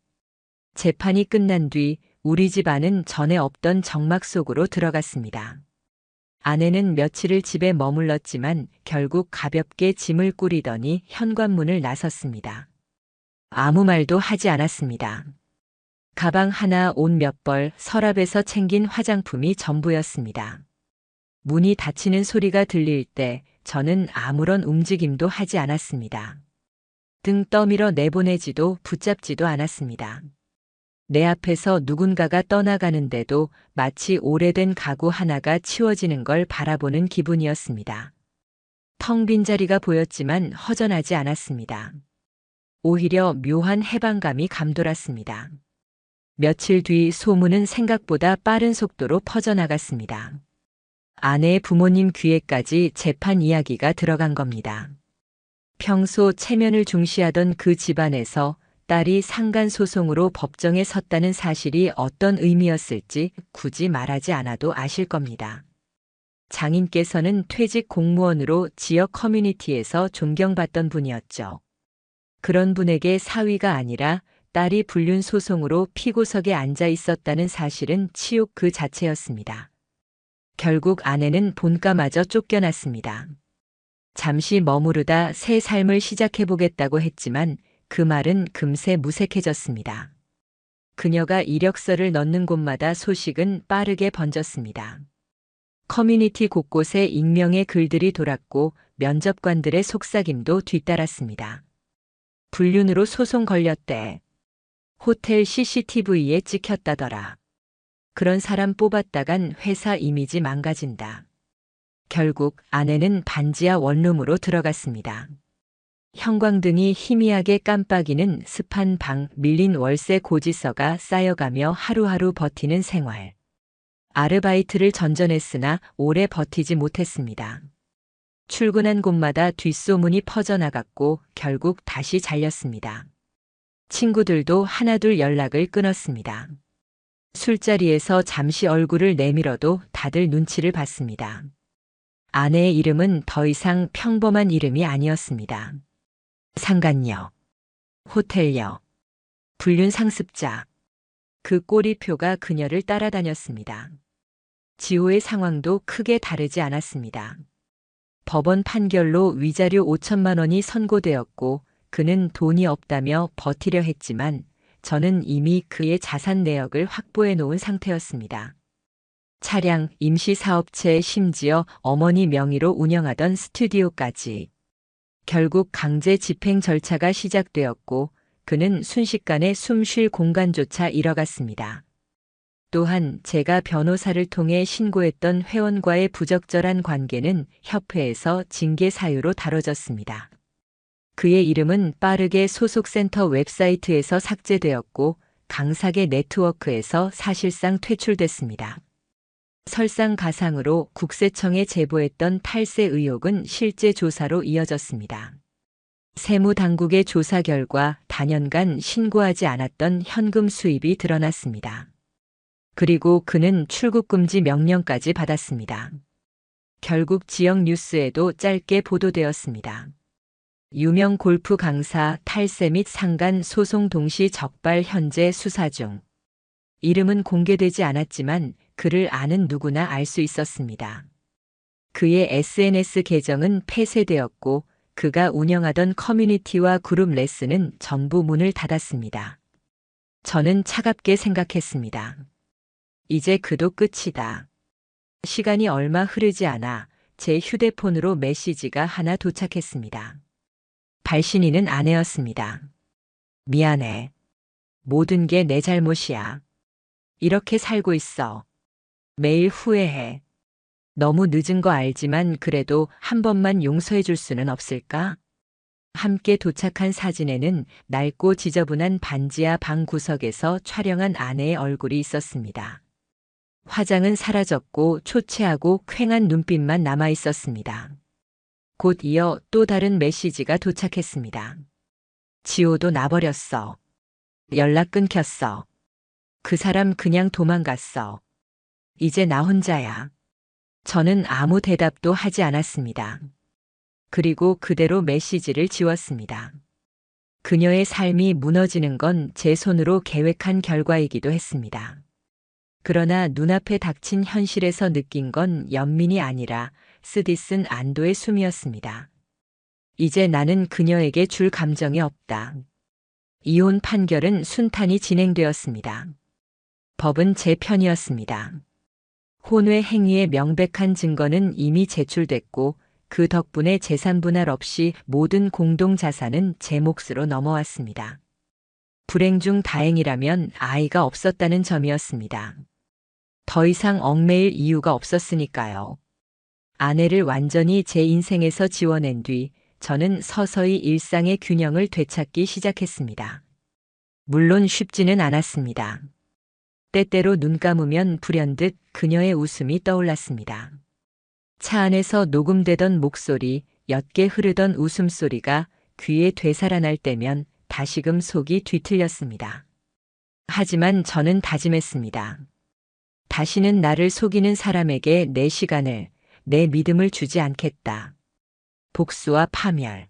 재판이 끝난 뒤 우리 집안은 전에 없던 정막 속으로 들어갔습니다. 아내는 며칠을 집에 머물렀지만 결국 가볍게 짐을 꾸리더니 현관문을 나섰습니다. 아무 말도 하지 않았습니다. 가방 하나, 옷 몇 벌, 서랍에서 챙긴 화장품이 전부였습니다. 문이 닫히는 소리가 들릴 때 저는 아무런 움직임도 하지 않았습니다. 등 떠밀어 내보내지도 붙잡지도 않았습니다. 내 앞에서 누군가가 떠나가는데도 마치 오래된 가구 하나가 치워지는 걸 바라보는 기분이었습니다. 텅 빈 자리가 보였지만 허전하지 않았습니다. 오히려 묘한 해방감이 감돌았습니다. 며칠 뒤 소문은 생각보다 빠른 속도로 퍼져나갔습니다. 아내의 부모님 귀에까지 재판 이야기가 들어간 겁니다. 평소 체면을 중시하던 그 집안에서 딸이 상간소송으로 법정에 섰다는 사실이 어떤 의미였을지 굳이 말하지 않아도 아실 겁니다. 장인께서는 퇴직 공무원으로 지역 커뮤니티에서 존경받던 분이었죠. 그런 분에게 사위가 아니라 딸이 불륜 소송으로 피고석에 앉아 있었다는 사실은 치욕 그 자체였습니다. 결국 아내는 본가마저 쫓겨났습니다. 잠시 머무르다 새 삶을 시작해보겠다고 했지만 그 말은 금세 무색해졌습니다. 그녀가 이력서를 넣는 곳마다 소식은 빠르게 번졌습니다. 커뮤니티 곳곳에 익명의 글들이 돌았고 면접관들의 속삭임도 뒤따랐습니다. 불륜으로 소송 걸렸대. 호텔 CCTV에 찍혔다더라. 그런 사람 뽑았다간 회사 이미지 망가진다. 결국 아내는 반지하 원룸으로 들어갔습니다. 형광등이 희미하게 깜빡이는 습한 방, 밀린 월세 고지서가 쌓여가며 하루하루 버티는 생활. 아르바이트를 전전했으나 오래 버티지 못했습니다. 출근한 곳마다 뒷소문이 퍼져나갔고 결국 다시 잘렸습니다. 친구들도 하나둘 연락을 끊었습니다. 술자리에서 잠시 얼굴을 내밀어도 다들 눈치를 봤습니다. 아내의 이름은 더 이상 평범한 이름이 아니었습니다. 상간녀, 호텔녀, 불륜 상습자. 그 꼬리표가 그녀를 따라다녔습니다. 지호의 상황도 크게 다르지 않았습니다. 법원 판결로 위자료 5천만 원이 선고되었고 그는 돈이 없다며 버티려 했지만 저는 이미 그의 자산 내역을 확보해 놓은 상태였습니다. 차량, 임시사업체, 심지어 어머니 명의로 운영하던 스튜디오까지. 결국 강제 집행 절차가 시작되었고 그는 순식간에 숨 쉴 공간조차 잃어갔습니다. 또한 제가 변호사를 통해 신고했던 회원과의 부적절한 관계는 협회에서 징계 사유로 다뤄졌습니다. 그의 이름은 빠르게 소속센터 웹사이트에서 삭제되었고 강사계 네트워크에서 사실상 퇴출됐습니다. 설상가상으로 국세청에 제보했던 탈세 의혹은 실제 조사로 이어졌습니다. 세무당국의 조사 결과 단연간 신고하지 않았던 현금 수입이 드러났습니다. 그리고 그는 출국금지 명령까지 받았습니다. 결국 지역 뉴스에도 짧게 보도되었습니다. 유명 골프 강사 탈세 및 상간 소송 동시 적발 현재 수사 중. 이름은 공개되지 않았지만 그를 아는 누구나 알 수 있었습니다. 그의 SNS 계정은 폐쇄되었고 그가 운영하던 커뮤니티와 그룹 레슨은 전부 문을 닫았습니다. 저는 차갑게 생각했습니다. 이제 그도 끝이다. 시간이 얼마 흐르지 않아 제 휴대폰으로 메시지가 하나 도착했습니다. 발신인은 아내였습니다. 미안해. 모든 게 내 잘못이야. 이렇게 살고 있어. 매일 후회해. 너무 늦은 거 알지만 그래도 한 번만 용서해 줄 수는 없을까? 함께 도착한 사진에는 낡고 지저분한 반지하 방 구석에서 촬영한 아내의 얼굴이 있었습니다. 화장은 사라졌고 초췌하고 퀭한 눈빛만 남아 있었습니다. 곧 이어 또 다른 메시지가 도착했습니다. 지호도 나버렸어. 연락 끊겼어. 그 사람 그냥 도망갔어. 이제 나 혼자야. 저는 아무 대답도 하지 않았습니다. 그리고 그대로 메시지를 지웠습니다. 그녀의 삶이 무너지는 건 제 손으로 계획한 결과이기도 했습니다. 그러나 눈앞에 닥친 현실에서 느낀 건 연민이 아니라 쓰디쓴 안도의 숨이었습니다. 이제 나는 그녀에게 줄 감정이 없다. 이혼 판결은 순탄히 진행되었습니다. 법은 제 편이었습니다. 혼외 행위의 명백한 증거는 이미 제출됐고 그 덕분에 재산 분할 없이 모든 공동 자산은 제 몫으로 넘어왔습니다. 불행 중 다행이라면 아이가 없었다는 점이었습니다. 더 이상 얽매일 이유가 없었으니까요. 아내를 완전히 제 인생에서 지워낸 뒤 저는 서서히 일상의 균형을 되찾기 시작했습니다. 물론 쉽지는 않았습니다. 때때로 눈 감으면 불현듯 그녀의 웃음이 떠올랐습니다. 차 안에서 녹음되던 목소리, 옅게 흐르던 웃음소리가 귀에 되살아날 때면 다시금 속이 뒤틀렸습니다. 하지만 저는 다짐했습니다. 다시는 나를 속이는 사람에게 내 시간을, 내 믿음을 주지 않겠다. 복수와 파멸.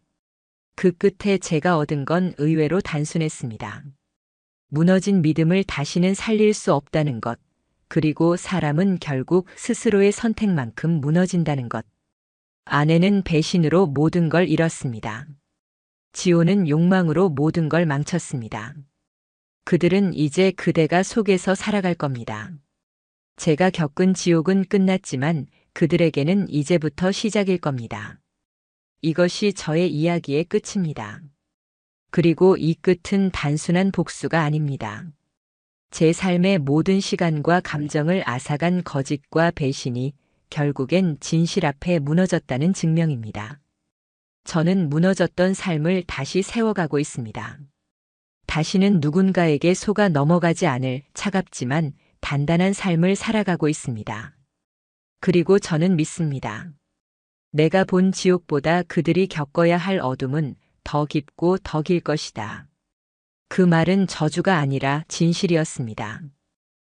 그 끝에 제가 얻은 건 의외로 단순했습니다. 무너진 믿음을 다시는 살릴 수 없다는 것, 그리고 사람은 결국 스스로의 선택만큼 무너진다는 것. 아내는 배신으로 모든 걸 잃었습니다. 지호는 욕망으로 모든 걸 망쳤습니다. 그들은 이제 그대가 속에서 살아갈 겁니다. 제가 겪은 지옥은 끝났지만 그들에게는 이제부터 시작일 겁니다. 이것이 저의 이야기의 끝입니다. 그리고 이 끝은 단순한 복수가 아닙니다. 제 삶의 모든 시간과 감정을 앗아간 거짓과 배신이 결국엔 진실 앞에 무너졌다는 증명입니다. 저는 무너졌던 삶을 다시 세워가고 있습니다. 다시는 누군가에게 속아 넘어가지 않을 차갑지만 단단한 삶을 살아가고 있습니다. 그리고 저는 믿습니다. 내가 본 지옥보다 그들이 겪어야 할 어둠은 더 깊고 더 길 것이다. 그 말은 저주가 아니라 진실이었습니다.